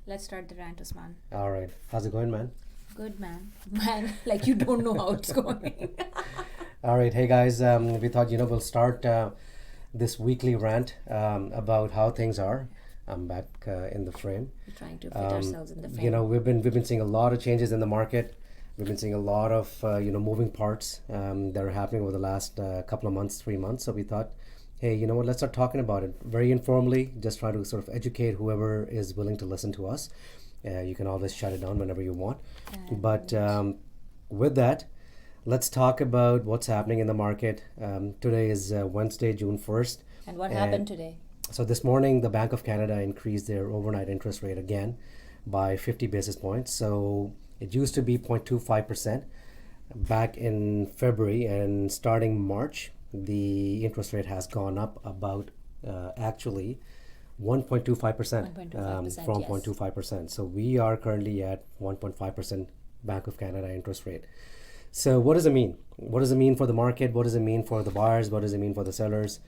Let's start the rant, Usman. All right. How's it going, man? Good man. Man, like you don't know how it's going. All right. Hey, guys. We thought, we'll start this weekly rant about how things are. I'm back in the frame. We're trying to put ourselves in the frame. We've been seeing a lot of changes in the market. We've been seeing a lot of, moving parts that are happening over the last couple of months, 3 months. So we thought, hey, you know what? Let's start talking about it very informally. Just try to sort of educate whoever is willing to listen to us. You can always shut it down whenever you want. But with that, let's talk about what's happening in the market. Today is Wednesday, June 1st. And what happened today? So this morning, the Bank of Canada increased their overnight interest rate again by 50 basis points. So it used to be 0.25% back in February, and starting March, the interest rate has gone up about actually 1.25% 1.25%, from yes. 0.25%. So we are currently at 1.5% Bank of Canada interest rate. So what does it mean? What does it mean for the market? What does it mean for the buyers? What does it mean for the sellers?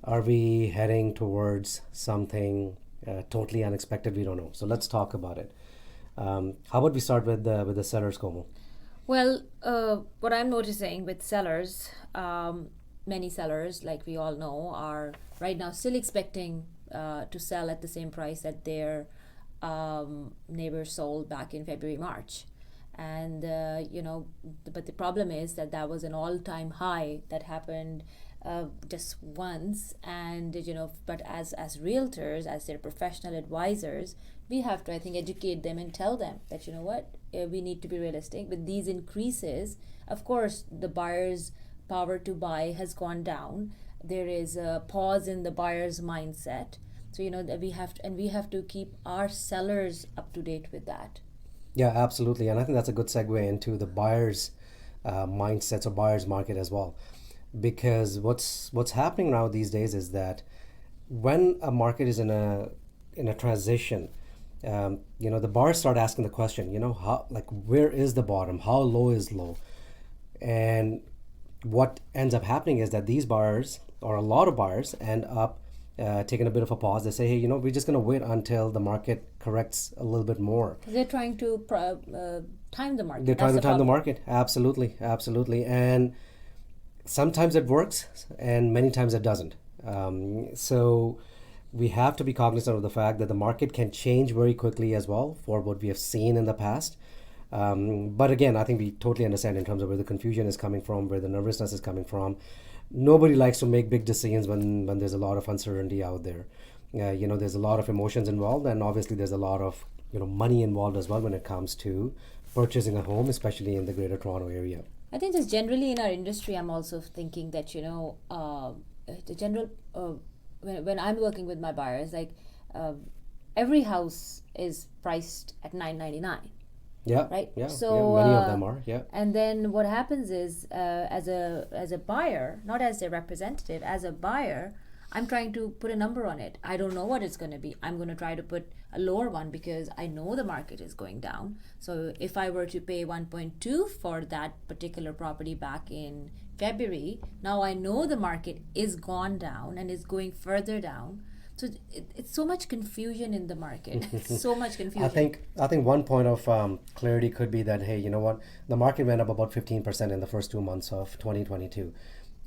Are we heading towards something totally unexpected? We don't know. So let's talk about it. How about we start with the sellers, Komal? Well, what I'm noticing with sellers, many sellers, like we all know, are right now still expecting to sell at the same price that their neighbors sold back in February, March. And, but the problem is that was an all-time high that happened just once. And, but as realtors, as their professional advisors, we have to, I think, educate them and tell them that, we need to be realistic. With these increases, of course, the buyer's power to buy has gone down. There is a pause in the buyer's mindset. So, that we have to keep our sellers up to date with that. Yeah, absolutely. And I think that's a good segue into the buyer's mindsets or buyer's market as well. Because what's happening now these days is that when a market is in a transition, the buyers start asking the question, where is the bottom? How low is low? And what ends up happening is that these buyers, or a lot of buyers, end up taking a bit of a pause. They say, hey, we're just going to wait until the market corrects a little bit more. They're trying to time the market. They're trying to time the market. Absolutely. And sometimes it works and many times it doesn't. So we have to be cognizant of the fact that the market can change very quickly as well for what we have seen in the past. But again, I think we totally understand in terms of where the confusion is coming from, where the nervousness is coming from. Nobody likes to make big decisions when there's a lot of uncertainty out there. There's a lot of emotions involved, and obviously there's a lot of money involved as well when it comes to purchasing a home, especially in the Greater Toronto area. I think just generally in our industry, I'm also thinking that the general when I'm working with my buyers, like every house is priced at $999. Yeah. Right. Yeah. So many of them are. Yeah. And then what happens is, as a buyer, not as a representative, as a buyer, I'm trying to put a number on it. I don't know what it's going to be. I'm going to try to put a lower one because I know the market is going down. So if I were to pay 1.2 for that particular property back in February, now I know the market is gone down and is going further down. So it's so much confusion in the market. So much confusion. I think one point of clarity could be that, hey, you know what? The market went up about 15% in the first 2 months of 2022.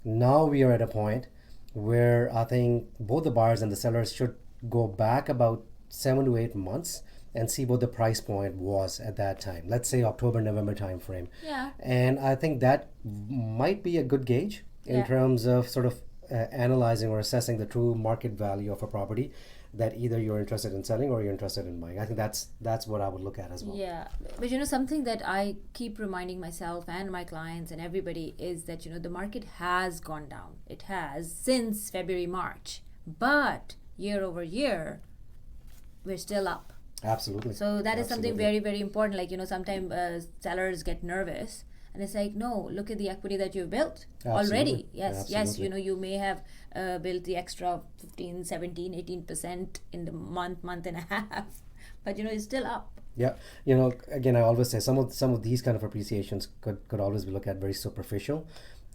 Now we are at a point where I think both the buyers and the sellers should go back about 7 to 8 months and see what the price point was at that time. Let's say October, November timeframe. Yeah. And I think that might be a good gauge in terms of sort of analyzing or assessing the true market value of a property that either you're interested in selling or you're interested in buying. I think that's what I would look at as well. Yeah, but something that I keep reminding myself and my clients and everybody is that the market has gone down. It has since February, March, but year over year we're still up. Absolutely. So that is something very, very important. Like sometimes sellers get nervous. And it's like, no, look at the equity that you've built already. Yes, Absolutely. yes, you may have built the extra 15, 17, 18% in the month and a half, but it's still up. Yeah, again, I always say some of these kind of appreciations could always be looked at very superficial.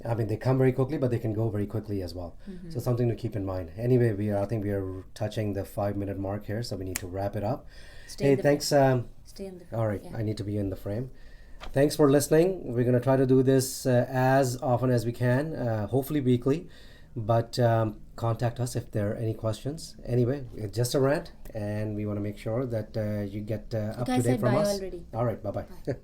I mean, they come very quickly, but they can go very quickly as well. Mm-hmm. So something to keep in mind. Anyway, I think we are touching the 5-minute mark here, so we need to wrap it up. Stay Hey, in the thanks. stay in the All right, yeah. I need to be in the frame. Thanks for listening. We're going to try to do this as often as we can, hopefully weekly. But contact us if there are any questions. Anyway, it's just a rant, and we want to make sure that you get You up to guys date said from bye us. already. All right, bye Bye. bye.